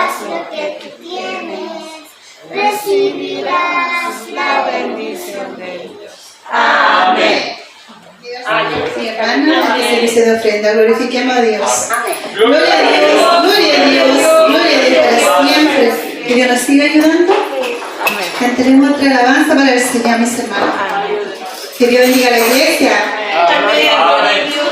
das lo que tú tienes, recibirás la bendición de Dios. Amén. Mi hermana, el servicio de ofrenda, glorifiquemos a Dios. Amén. Gloria a Dios, gloria a Dios, gloria a Dios para siempre. Que Dios nos siga ayudando. Cantaremos otra alabanza para el Señor, mis hermanos. Que Dios bendiga a la iglesia. Amén. Aleluya.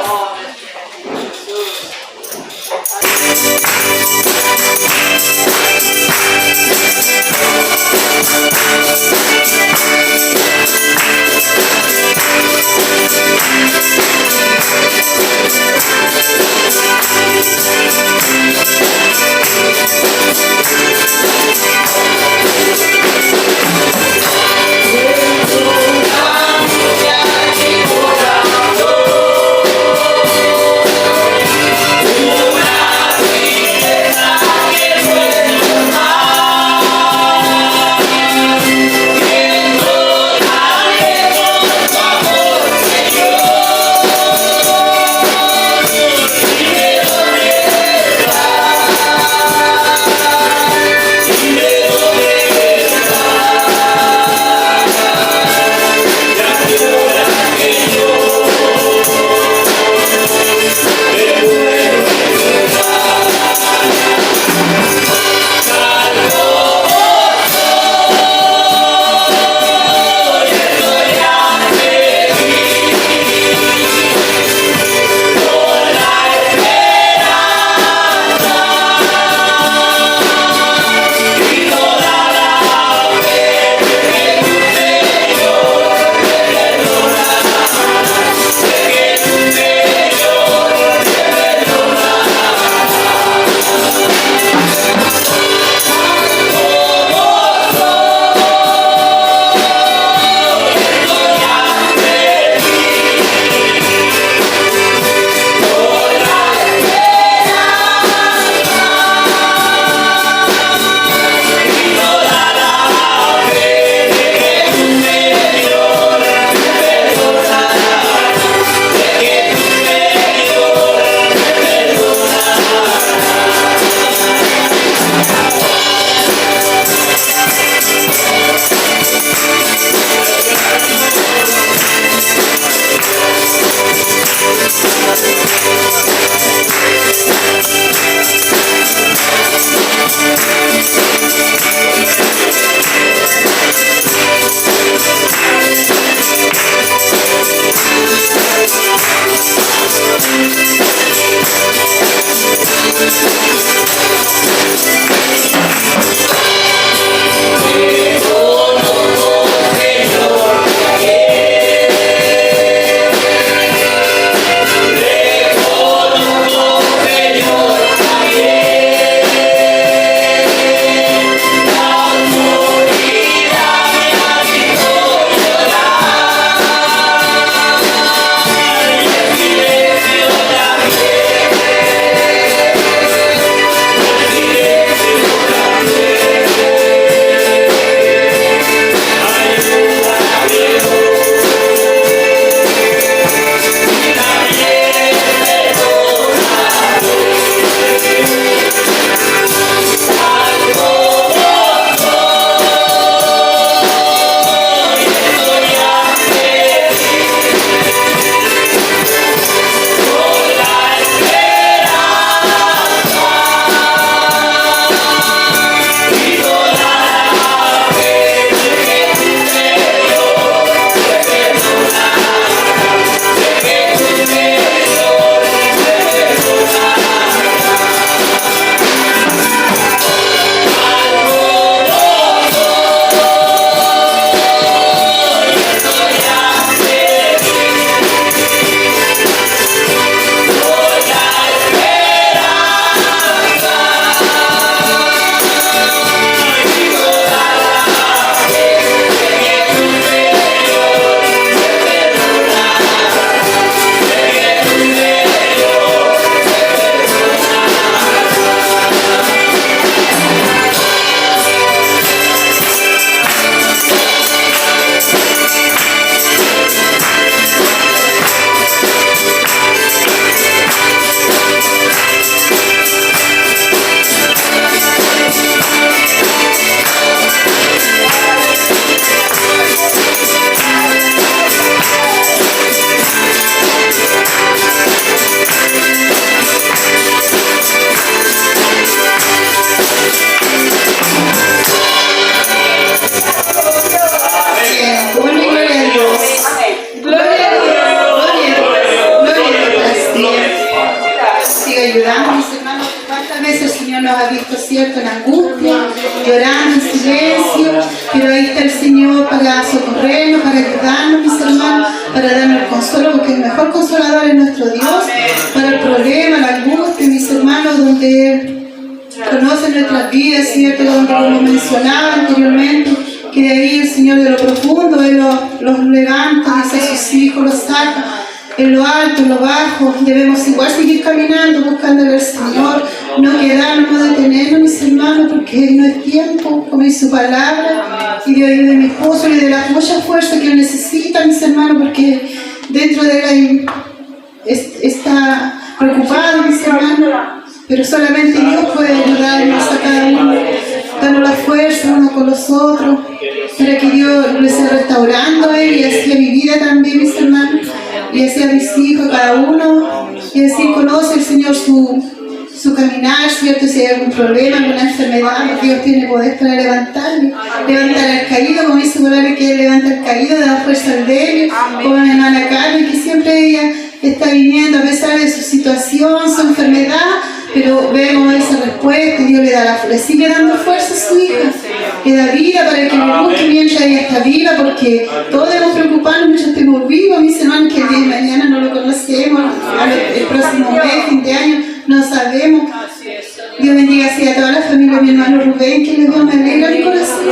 ayudando a mis hermanos. ¿Cuántas veces el Señor nos ha visto, cierto, en angustia, llorando en silencio? Pero ahí está el Señor para socorrernos, para ayudarnos, mis hermanos, para darnos el consuelo, porque el mejor consolador es nuestro Dios, para el problema, la angustia, mis hermanos, donde Él conoce nuestras vidas, cierto, donde como mencionaba anteriormente, que de ahí el Señor de lo profundo, Él los levanta, hace a sus hijos, los saca. En lo alto, en lo bajo, debemos igual seguir caminando, buscándole al Señor, no quedarnos, no detenernos, mis hermanos, porque no es tiempo, como dice su palabra, y de ayuda de mi esposo y de la mucha fuerza que él necesita, mis hermanos, porque dentro de él está preocupado, mis hermanos, pero solamente Dios puede ayudarnos a cada uno, darnos la fuerza unos con los otros, para que Dios lo esté restaurando a él y así a mi vida también, mis hermanos, y así a mis hijos, cada uno, y así conoce el Señor su caminar, ¿cierto? Si hay algún problema, alguna enfermedad, Dios tiene poder para levantarle, levantar al caído, como dice Morales, que Él levanta al caído, da fuerza al débil, como mi hermana Carmen, que siempre ella está viniendo a pesar de su situación, su enfermedad, pero vemos esa respuesta, Dios le sigue dando fuerza a su hija, le da vida para que le busque mientras ella está viva, porque todos debemos preocuparnos mientras estemos vivos, mis hermanos, que el día de mañana no lo conocemos, el próximo mes, fin de año, no sabemos. Dios bendiga así a toda la familia de mi hermano Rubén, que le dio, me alegra mi corazón,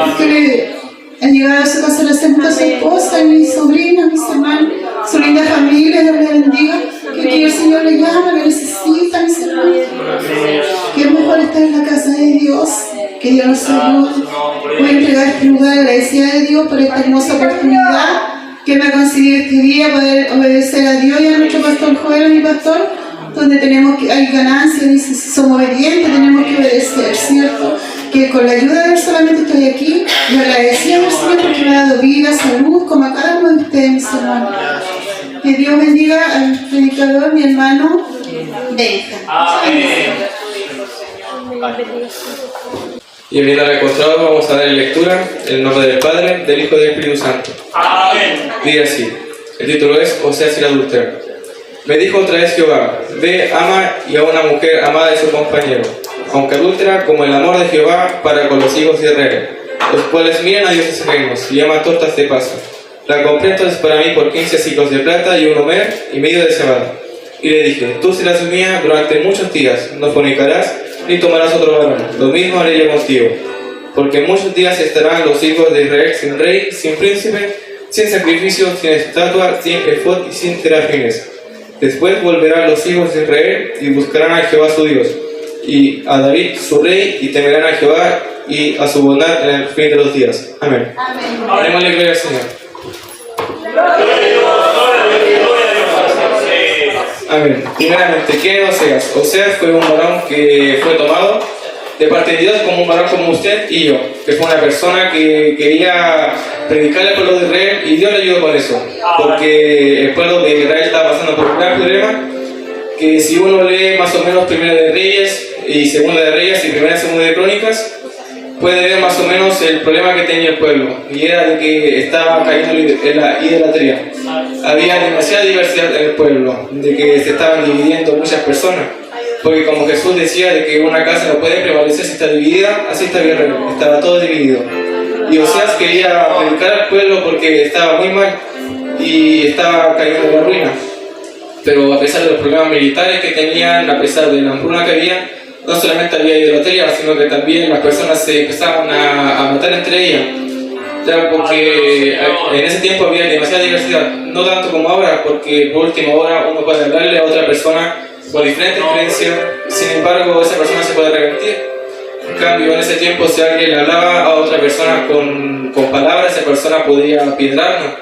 porque le han llegado a su casa la segunda su esposa, mi sobrina, mis hermanos, su linda familia, Dios le bendiga, que el Señor le llama, le necesita, mis hermanos, que es mejor estar en la casa de Dios, que Dios nos ayude. Voy a entregar este lugar agradecida de Dios por esta hermosa oportunidad que me ha concedido este día, poder obedecer a Dios y a nuestro pastor Joel, mi pastor, donde tenemos que, hay ganancias, dice, si somos obedientes tenemos que obedecer, ¿cierto? Que con la ayuda de Él solamente estoy aquí y agradecida al Señor porque me ha dado vida, salud, como a cada uno de ustedes, mis hermanos. Que Dios bendiga al predicador, mi hermano Benja. Y bien al encontrado vamos a dar lectura en el nombre del Padre, del Hijo y del Espíritu Santo. Amén. Dice así, el título es Oseas y la adúltera. Me dijo otra vez Jehová, ve, ama y a una mujer amada de su compañero, aunque adúltera como el amor de Jehová para con los hijos de Israel, los cuales miran a dioses ajenos y llaman tortas de paso. La compré entonces para mí por 15 ciclos de plata y un homer y medio de cebada. Y le dije, tú serás mía durante muchos días, no fornicarás ni tomarás otro varón, lo mismo haré yo contigo. Porque muchos días estarán los hijos de Israel sin rey, sin príncipe, sin sacrificio, sin estatua, sin efod y sin terafines. Después volverán los hijos de Israel y buscarán a Jehová su Dios, y a David su rey, y temerán a Jehová y a su bondad en el fin de los días. Amén. Amén. Démosle gloria al Señor. Amén. Primeramente, ¿qué es Oseas? Oseas fue un varón que fue tomado de parte de Dios como un varón como usted y yo, que fue una persona que quería predicarle al pueblo de Israel y Dios le ayudó con eso, porque el pueblo de Israel estaba pasando por un gran problema, que si uno lee más o menos Primera de Reyes y Segunda de Reyes y Primera y Segunda de Crónicas, puede ver más o menos el problema que tenía el pueblo, y era de que estaba cayendo en la idolatría. Había demasiada diversidad en el pueblo, de que se estaban dividiendo muchas personas, porque como Jesús decía de que una casa no puede prevalecer si está dividida, así está bien, estaba todo dividido. Y Oseas quería predicar al pueblo porque estaba muy mal y estaba cayendo en la ruina. Pero a pesar de los problemas militares que tenían, a pesar de la hambruna que había, no solamente había idolatría, sino que también las personas se empezaban a matar entre ellas. Ya, porque en ese tiempo había demasiada diversidad, no tanto como ahora, porque por última hora uno puede hablarle a otra persona con diferentes creencias, sin embargo esa persona se puede arrepentir. En cambio, en ese tiempo si alguien le hablaba a otra persona con palabras, esa persona podía apiedrarnos,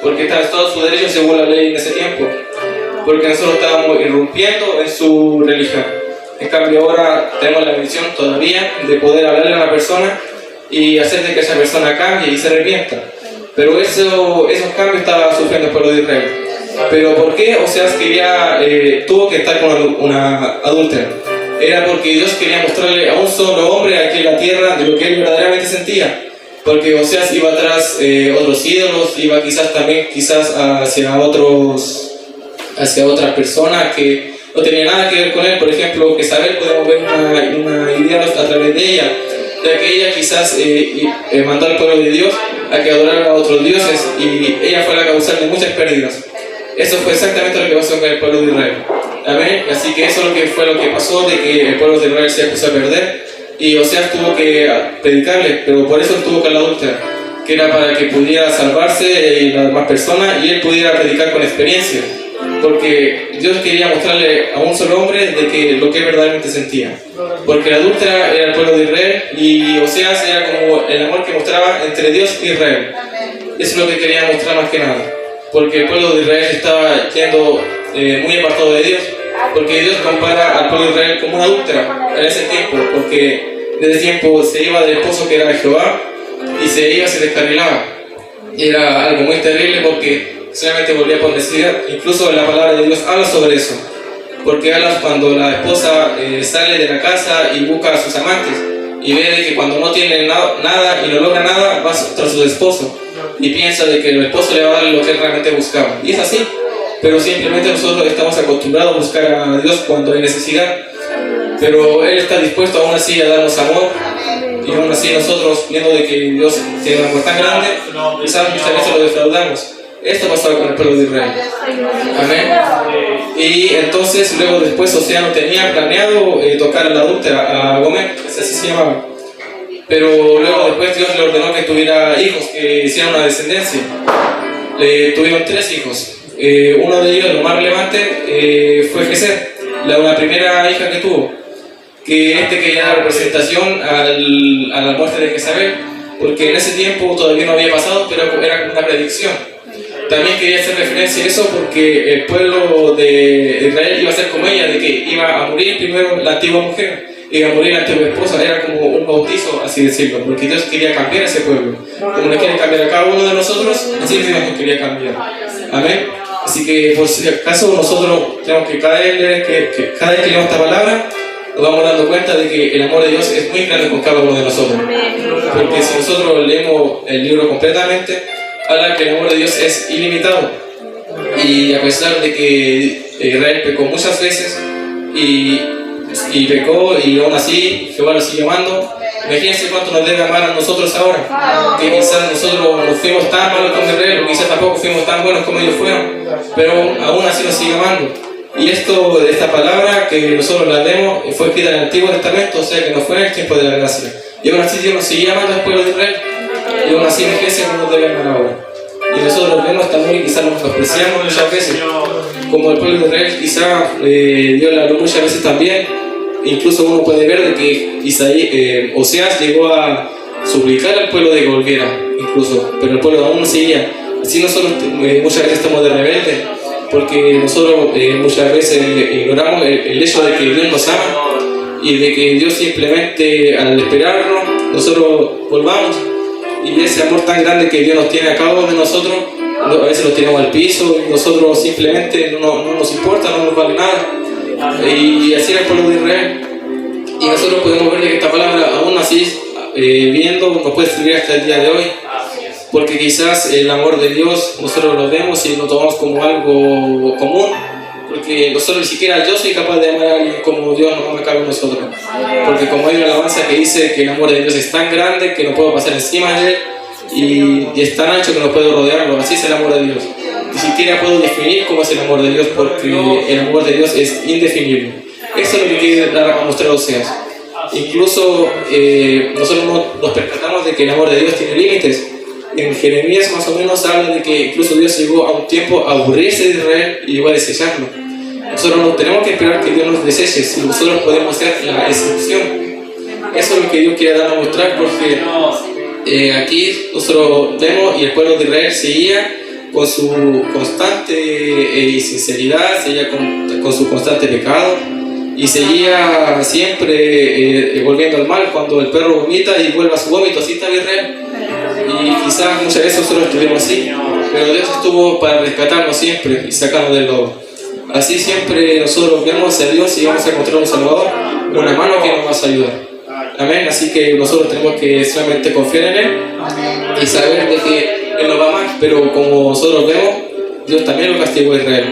porque estaba todo su derecho según la ley en ese tiempo, porque nosotros estábamos irrumpiendo en su religión. En cambio ahora tenemos la bendición todavía de poder hablarle a una persona y hacer de que esa persona cambie y se arrepienta. Pero esos cambios estaba sufriendo el pueblo de Israel. Pero ¿por qué Oseas tuvo que estar con una adúltera? Era porque Dios quería mostrarle a un solo hombre aquí en la tierra de lo que él verdaderamente sentía. Porque Oseas iba tras otros ídolos, iba quizás hacia otras personas que no tenía nada que ver con él. Por ejemplo, Jezabel, podemos ver una idea a través de ella, ya que ella quizás mandó al pueblo de Dios a que adoraran a otros dioses y ella fue la causante de muchas pérdidas. Eso fue exactamente lo que pasó con el pueblo de Israel. Amén. Así que eso fue lo que pasó, de que el pueblo de Israel se empezó a perder y Oseas tuvo que predicarle, pero por eso estuvo con la adúltera, que era para que pudiera salvarse y las demás personas y él pudiera predicar con experiencia, porque Dios quería mostrarle a un solo hombre de que lo que verdaderamente sentía, porque la adúltera era el pueblo de Israel y Oseas era como el amor que mostraba entre Dios y Israel. Eso es lo que quería mostrar más que nada, porque el pueblo de Israel estaba yendo muy apartado de Dios, porque Dios compara al pueblo de Israel como una adúltera en ese tiempo, porque desde ese tiempo se iba del esposo que era Jehová y se descarrilaba. Era algo muy terrible porque solamente volvía por necesidad. Incluso la palabra de Dios habla sobre eso, porque habla cuando la esposa sale de la casa y busca a sus amantes y ve de que cuando no tiene nada y no logra nada va tras su esposo y piensa de que el esposo le va a dar lo que él realmente buscaba, y es así. Pero simplemente nosotros estamos acostumbrados a buscar a Dios cuando hay necesidad, pero Él está dispuesto aún así a darnos amor, y aún así nosotros, viendo de que Dios tiene un amor tan grande, quizás muchas veces lo defraudamos. Esto pasaba con el pueblo de Israel. Amén. Y entonces luego después Oseas no tenía planeado tocar a la adúltera, a Gomer, así se llamaba, pero luego después Dios le ordenó que tuviera hijos, que hiciera una descendencia. Tuvieron 3 hijos. Uno de ellos, lo más relevante, fue Geser, la primera hija que tuvo, que quería dar representación a la muerte de Jezabel, porque en ese tiempo todavía no había pasado, pero era como una predicción. También quería hacer referencia a eso porque el pueblo de Israel iba a ser como ella, de que iba a morir primero la antigua mujer, iba a morir la antigua esposa. Era como un bautizo, así decirlo, porque Dios quería cambiar ese pueblo. Como le quiere cambiar a cada uno de nosotros, así Dios nos quería cambiar. Amén. Así que por si acaso nosotros tenemos que cada vez que leemos esta palabra nos vamos dando cuenta de que el amor de Dios es muy grande con cada uno de nosotros. Porque si nosotros leemos el libro completamente, habla que el amor de Dios es ilimitado. Y a pesar de que Israel pecó muchas veces y pecó y aún así Jehová lo sigue amando, imagínense cuánto nos debe amar a nosotros ahora, que quizás nosotros no fuimos tan malos como Israel, o quizás tampoco fuimos tan buenos como ellos fueron, pero aún así nos sigue amando. Y esta palabra que nosotros la leemos fue escrita en el Antiguo Testamento, o sea que no fue en el tiempo de la gracia. Y aún así Dios nos sigue amando al pueblo de Israel, y aún así imagínense cómo nos debe amar ahora. Y nosotros vemos también y quizás nos despreciamos muchas veces, como el pueblo de Israel quizás Dios la habló muchas veces también. Incluso uno puede ver de que Oseas llegó a suplicar al pueblo de que volviera, incluso, pero el pueblo aún no seguía. Así nosotros muchas veces estamos de rebelde, porque nosotros muchas veces ignoramos el hecho de que Dios nos ama y de que Dios simplemente al esperarnos, nosotros volvamos. Y ese amor tan grande que Dios nos tiene a cada uno de nosotros, a veces lo tiramos al piso y nosotros simplemente no nos importa, no nos vale nada. Y así era el pueblo de Israel. Y nosotros podemos ver que esta palabra aún así viendo nos puede servir hasta el día de hoy, porque quizás el amor de Dios nosotros lo vemos y lo tomamos como algo común, porque nosotros ni siquiera yo soy capaz de amar a alguien como Dios nos ama a cada uno de nosotros, porque como hay una alabanza que dice que el amor de Dios es tan grande que no puedo pasar encima de él y es tan ancho que no puedo rodearlo. Así es el amor de Dios. Ni siquiera puedo definir cómo es el amor de Dios, porque el amor de Dios es indefinible. Eso es lo que quiere dar a mostrar Oseas. Incluso nosotros nos percatamos de que el amor de Dios tiene límites. En Jeremías más o menos habla de que incluso Dios llegó a un tiempo a aburrirse de Israel y llegó a desecharlo. Nosotros no tenemos que esperar que Dios nos deseche, si nosotros podemos ser la excepción. Eso es lo que Dios quiere dar a mostrar, porque aquí nosotros vemos y el pueblo de Israel seguía con su constante insinceridad, seguía con su constante pecado y seguía siempre volviendo al mal. Cuando el perro vomita y vuelve a su vómito, así está Israel. Y quizás muchas veces nosotros estuvimos así, pero Dios estuvo para rescatarnos siempre y sacarnos del lodo. Así siempre nosotros vemos a Dios y vamos a encontrar un Salvador, una mano que nos va a ayudar. Amén. Así que nosotros tenemos que solamente confiar en Él y saber de que Él nos va a amar, pero como nosotros vemos, Dios también lo castigó a Israel.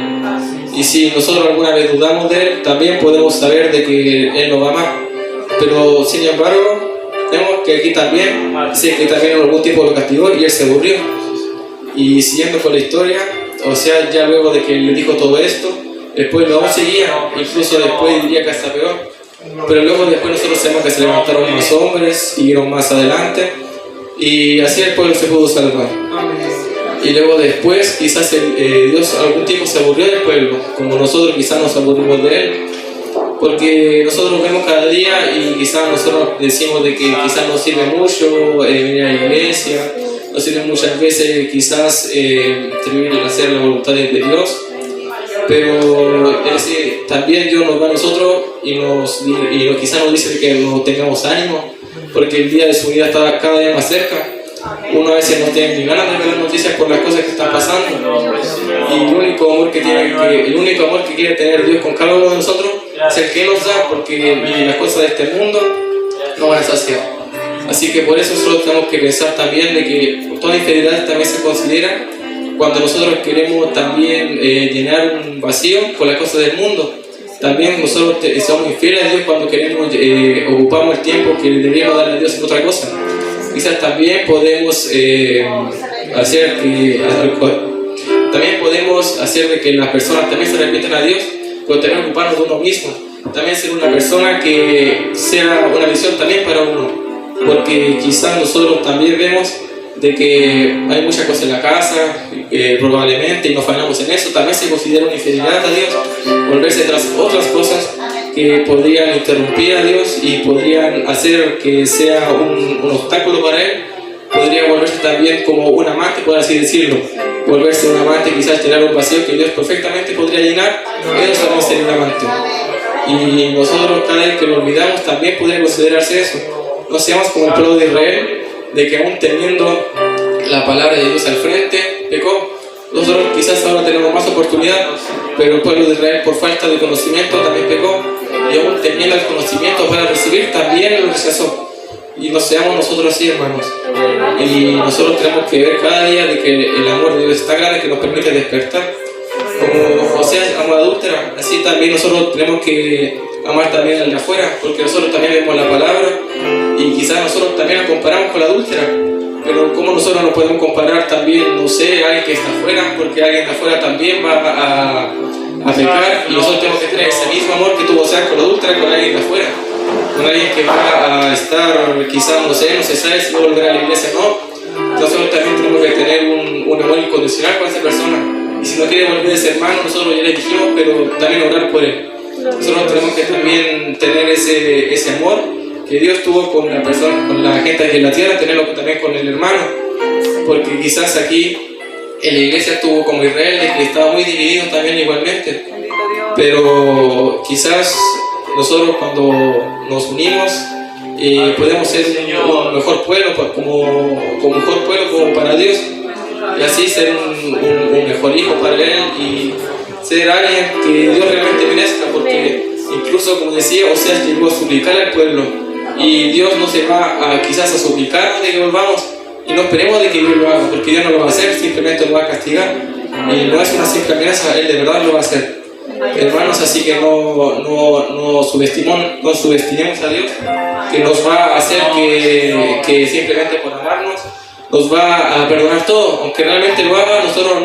Y si nosotros alguna vez dudamos de Él, también podemos saber de que Él nos va a amar. Pero sin embargo, vemos que aquí también dice que también en algún tiempo lo castigó y Él se aburrió. Y siguiendo con la historia, o sea, ya luego de que le dijo todo esto, el pueblo aún seguía, incluso después diría que hasta peor. Pero luego después nosotros sabemos que se levantaron más hombres, siguieron más adelante, y así el pueblo se pudo salvar. Y luego después quizás Dios algún tiempo se aburrió del pueblo, como nosotros quizás nos aburrimos de Él, porque nosotros vemos cada día y quizás nosotros decimos de que quizás nos sirve mucho venir a la iglesia, nos sirve muchas veces quizás hacer la voluntad de Dios, pero también Dios nos va a nosotros y quizás nos dice que no tengamos ánimo, porque el día de su vida está cada día más cerca. Uno a veces no tiene ni ganas de ver las noticias por las cosas que están pasando, y el único amor que quiere tener Dios con cada uno de nosotros es el que nos da, porque ni las cosas de este mundo no van a saciar. Así que por eso nosotros tenemos que pensar también de que toda infidelidad también se considera cuando nosotros queremos también llenar un vacío con las cosas del mundo. También nosotros somos infieles a Dios cuando queremos ocupamos el tiempo que deberíamos darle a Dios en otra cosa. Quizás también podemos hacer de que las personas también se arrepientan a Dios, pero también ocuparnos de uno mismo. También ser una persona que sea una visión también para uno, porque quizás nosotros también vemos de que hay muchas cosas en la casa, probablemente, y nos fallamos en eso. También se considera una infidelidad a Dios, volverse tras otras cosas que podrían interrumpir a Dios y podrían hacer que sea un obstáculo para Él. Podría volverse también como un amante, por así decirlo. Volverse un amante, quizás llenar un vacío que Dios perfectamente podría llenar, eso también sería un amante. Y nosotros cada vez que lo olvidamos también podría considerarse eso. No seamos como el pueblo de Israel, de que aún teniendo la palabra de Dios al frente, pecó. Nosotros quizás ahora tenemos más oportunidad, pero el pueblo de Israel por falta de conocimiento también pecó, y aún teniendo el conocimiento para recibir también lo rechazó. Y no seamos nosotros así, hermanos. Y nosotros tenemos que ver cada día de que el amor de Dios está grande, que nos permite despertar. Como José amó a la adúltera, así también nosotros tenemos que amar también al de afuera, porque nosotros también vemos la palabra y quizás nosotros también nos comparamos con la adúltera. Pero ¿cómo nosotros nos podemos comparar también, no sé, a alguien que está afuera? Porque alguien de afuera también va a pecar, y nosotros tenemos que tener ese mismo amor que tuvo José con la adúltera, con alguien de afuera. Con alguien que va a estar, quizás, no se sabe si va a volver a la iglesia o no. Nosotros también tenemos que tener un amor incondicional con esa persona. Y si no quiere volver a ser hermano, nosotros ya le dijimos, pero también orar por él. Nosotros tenemos que también tener ese amor que Dios tuvo con la persona, con la gente aquí en la tierra, tenerlo también con el hermano. Porque quizás aquí en la iglesia estuvo como Israel, de que estaba muy dividido también igualmente. Pero quizás nosotros cuando nos unimos podemos ser un mejor pueblo, como mejor pueblo como para Dios, y así ser un mejor hijo para Él y ser alguien que Dios realmente merezca, porque incluso como decía, Oseas llegó a suplicar al pueblo, y Dios no se va quizás a suplicar de que volvamos y no esperemos de que Dios lo haga, porque Dios no lo va a hacer, simplemente lo va a castigar, y no es una simple amenaza, Él de verdad lo va a hacer. Hermanos, así que no subestimemos a Dios, que nos va a hacer que simplemente por amarnos nos va a perdonar todo, aunque realmente lo haga. Nosotros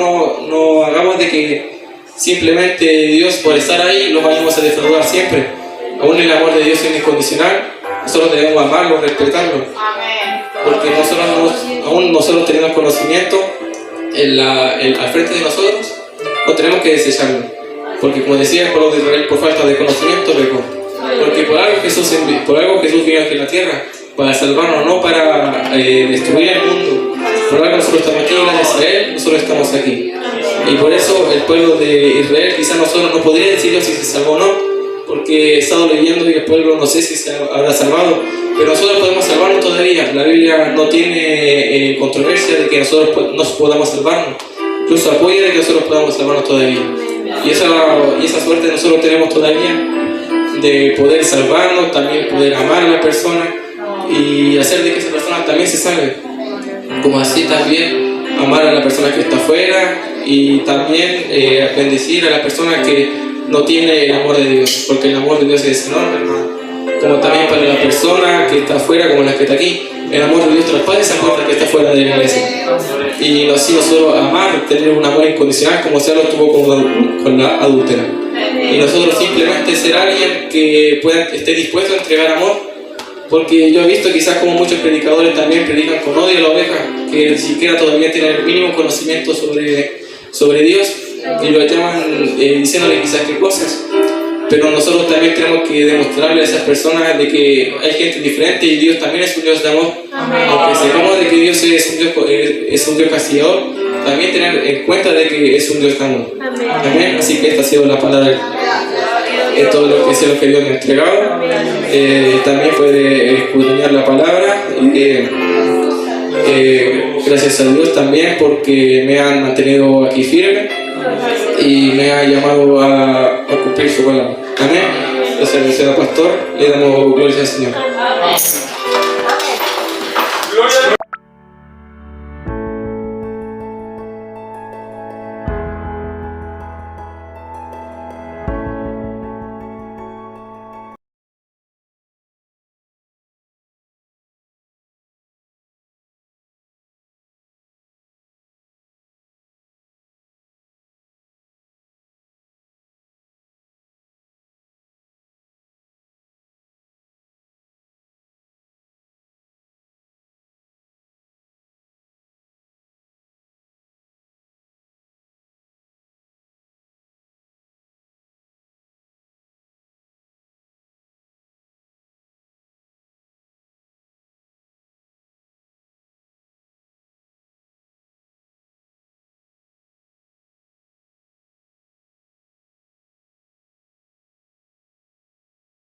no hagamos de que simplemente Dios por estar ahí lo vayamos a defraudar siempre. Aún el amor de Dios es incondicional, nosotros debemos amarlo, respetarlo, porque aún nosotros tenemos conocimiento al frente de nosotros, no tenemos que desecharlo. Porque como decía el pueblo de Israel, por falta de conocimiento pecó. Porque por algo Jesús vino aquí en la tierra, para salvarnos, no para destruir el mundo. Por algo nosotros estamos aquí, gracias a Él, nosotros estamos aquí. Y por eso el pueblo de Israel quizás nosotros no podría decirlo si se salvó o no, porque he estado leyendo y el pueblo no sé si se habrá salvado, pero nosotros podemos salvarnos todavía. La Biblia no tiene controversia de que nosotros nos podamos salvarnos, incluso apoya de que nosotros podamos salvarnos todavía. Y esa suerte nosotros tenemos todavía de poder salvarnos, también poder amar a la persona y hacer de que esa persona también se salve. Como así también amar a la persona que está afuera y también bendecir a la persona que no tiene el amor de Dios, porque el amor de Dios es enorme, hermano. Como también para la persona que está afuera como la que está aquí, el amor de Dios traspasa esa puerta que está fuera de la iglesia. Y así nosotros amar, tener un amor incondicional como se lo tuvo con la adúltera. Y nosotros simplemente ser alguien que esté dispuesto a entregar amor, porque yo he visto quizás como muchos predicadores también predican con odio a la oveja, que ni siquiera todavía tienen el mínimo conocimiento sobre Dios y lo llaman diciéndole quizás qué cosas. Pero nosotros también tenemos que demostrarle a esas personas de que hay gente diferente y Dios también es un Dios de amor. Aunque sepamos de que Dios es un Dios castigador, también tener en cuenta de que es un Dios de amor. Amén. Así que esta ha sido la palabra de todo lo que Dios me ha entregado. También puede escudriñar la palabra. Gracias a Dios también porque me han mantenido aquí firme y me ha llamado a cumplir su palabra. Amén. Gracias al pastor, le damos gloria al Señor.